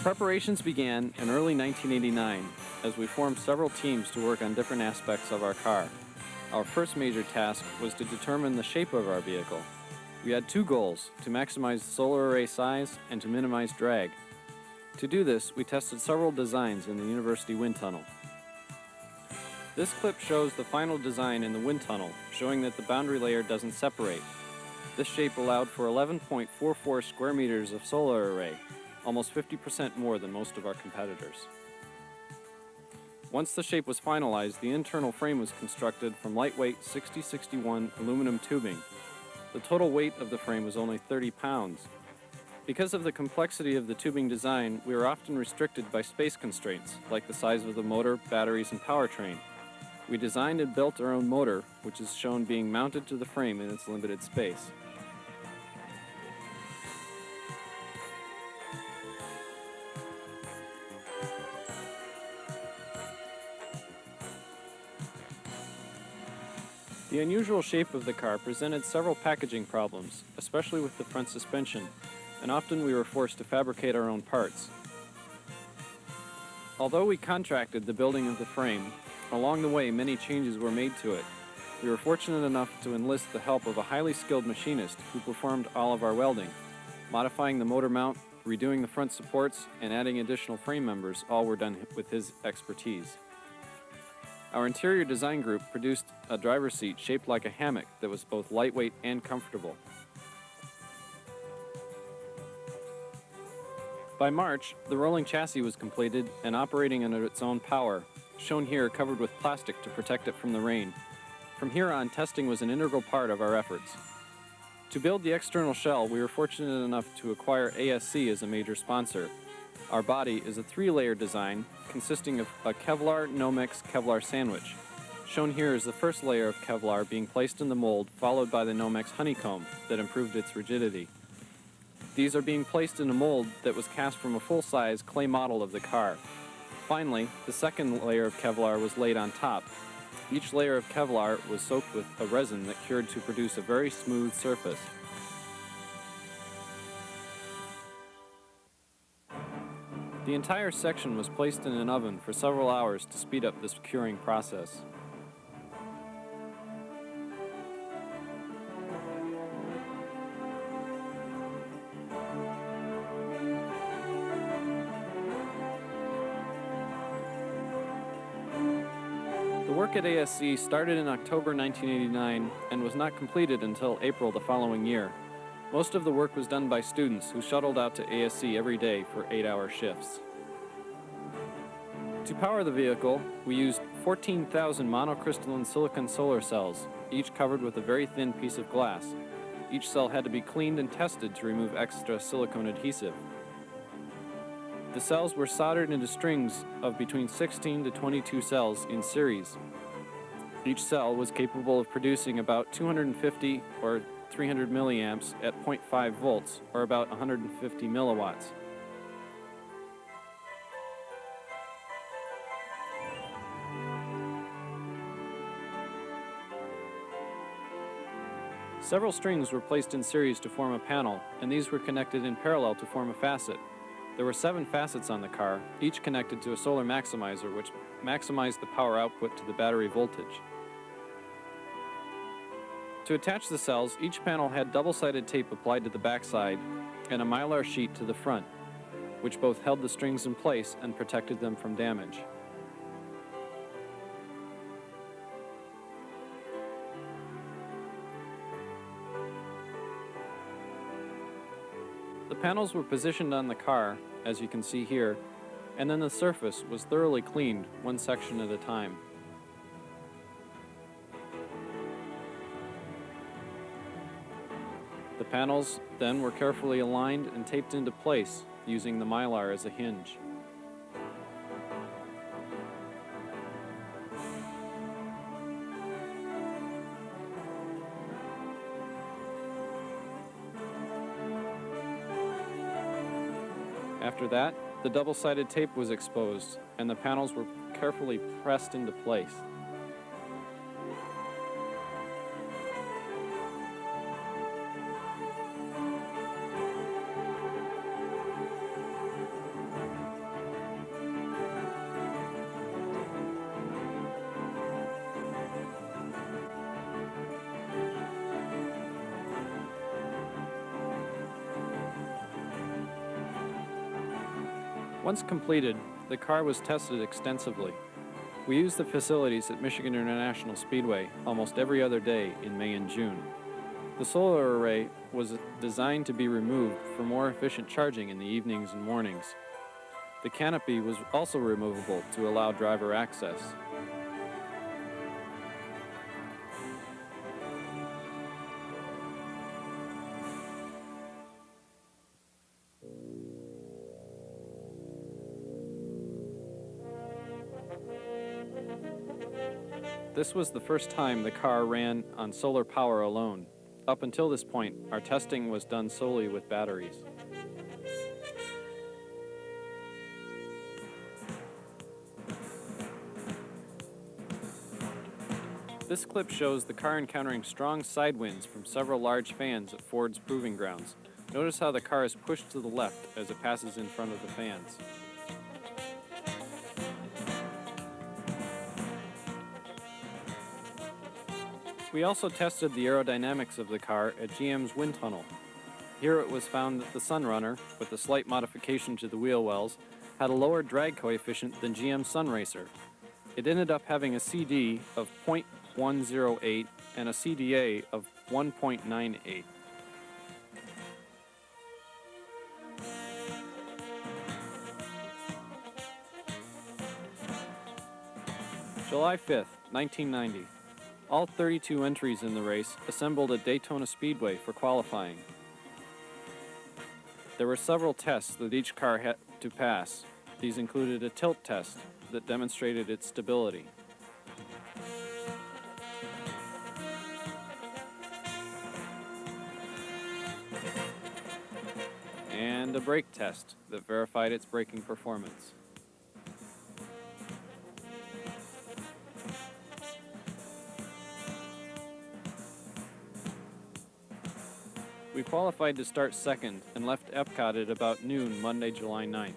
Preparations began in early 1989 as we formed several teams to work on different aspects of our car. Our first major task was to determine the shape of our vehicle. We had two goals: to maximize the solar array size and to minimize drag. To do this, we tested several designs in the university wind tunnel. This clip shows the final design in the wind tunnel, showing that the boundary layer doesn't separate. This shape allowed for 11.44 square meters of solar array, almost 50% more than most of our competitors. Once the shape was finalized, the internal frame was constructed from lightweight 6061 aluminum tubing. The total weight of the frame was only 30 pounds. Because of the complexity of the tubing design, we were often restricted by space constraints, like the size of the motor, batteries, and powertrain. We designed and built our own motor, which is shown being mounted to the frame in its limited space. The unusual shape of the car presented several packaging problems, especially with the front suspension, and often we were forced to fabricate our own parts. Although we contracted the building of the frame, along the way many changes were made to it. We were fortunate enough to enlist the help of a highly skilled machinist who performed all of our welding. Modifying the motor mount, redoing the front supports, and adding additional frame members all were done with his expertise. Our interior design group produced a driver's seat shaped like a hammock that was both lightweight and comfortable. By March, the rolling chassis was completed and operating under its own power, shown here covered with plastic to protect it from the rain. From here on, testing was an integral part of our efforts. To build the external shell, we were fortunate enough to acquire ASC as a major sponsor. Our body is a 3-layer design consisting of a Kevlar Nomex Kevlar sandwich. Shown here is the first layer of Kevlar being placed in the mold, followed by the Nomex honeycomb that improved its rigidity. These are being placed in a mold that was cast from a full-size clay model of the car. Finally, the second layer of Kevlar was laid on top. Each layer of Kevlar was soaked with a resin that cured to produce a very smooth surface. The entire section was placed in an oven for several hours to speed up this curing process. The work at ASC started in October 1989 and was not completed until April the following year. Most of the work was done by students who shuttled out to ASC every day for 8-hour shifts. To power the vehicle, we used 14,000 monocrystalline silicon solar cells, each covered with a very thin piece of glass. Each cell had to be cleaned and tested to remove extra silicone adhesive. The cells were soldered into strings of between 16 to 22 cells in series. Each cell was capable of producing about 250 or 300 milliamps at 0.5 volts, or about 150 milliwatts. Several strings were placed in series to form a panel, and these were connected in parallel to form a facet. There were 7 facets on the car, each connected to a solar maximizer, which maximized the power output to the battery voltage. To attach the cells, each panel had double-sided tape applied to the backside and a mylar sheet to the front, which both held the strings in place and protected them from damage. The panels were positioned on the car, as you can see here, and then the surface was thoroughly cleaned, one section at a time. The panels then were carefully aligned and taped into place, using the mylar as a hinge. After that, the double-sided tape was exposed, and the panels were carefully pressed into place. Once completed, the car was tested extensively. We used the facilities at Michigan International Speedway almost every other day in May and June. The solar array was designed to be removed for more efficient charging in the evenings and mornings. The canopy was also removable to allow driver access. This was the first time the car ran on solar power alone. Up until this point, our testing was done solely with batteries. This clip shows the car encountering strong side winds from several large fans at Ford's proving grounds. Notice how the car is pushed to the left as it passes in front of the fans. We also tested the aerodynamics of the car at GM's wind tunnel. Here it was found that the Sunrunner, with a slight modification to the wheel wells, had a lower drag coefficient than GM's Sunracer. It ended up having a CD of 0.108 and a CDA of 1.98. July 5th, 1990. All 32 entries in the race assembled at Daytona Speedway for qualifying. There were several tests that each car had to pass. These included a tilt test that demonstrated its stability. And a brake test that verified its braking performance. We qualified to start second and left Epcot at about noon Monday, July 9th.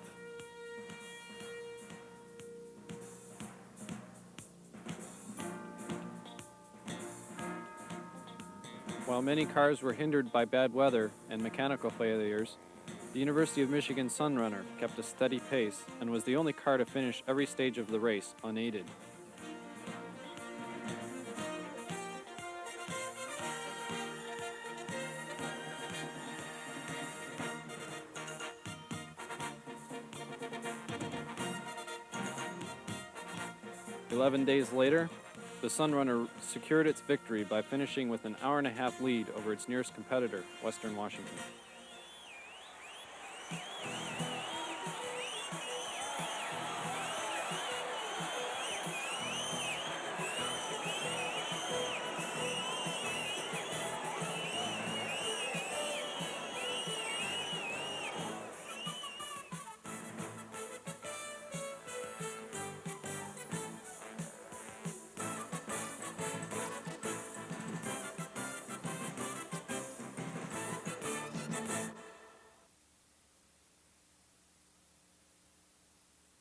While many cars were hindered by bad weather and mechanical failures, the University of Michigan Sunrunner kept a steady pace and was the only car to finish every stage of the race unaided. "11 days later, the Sunrunner secured its victory by finishing with an hour-and-a-half lead over its nearest competitor, Western Washington.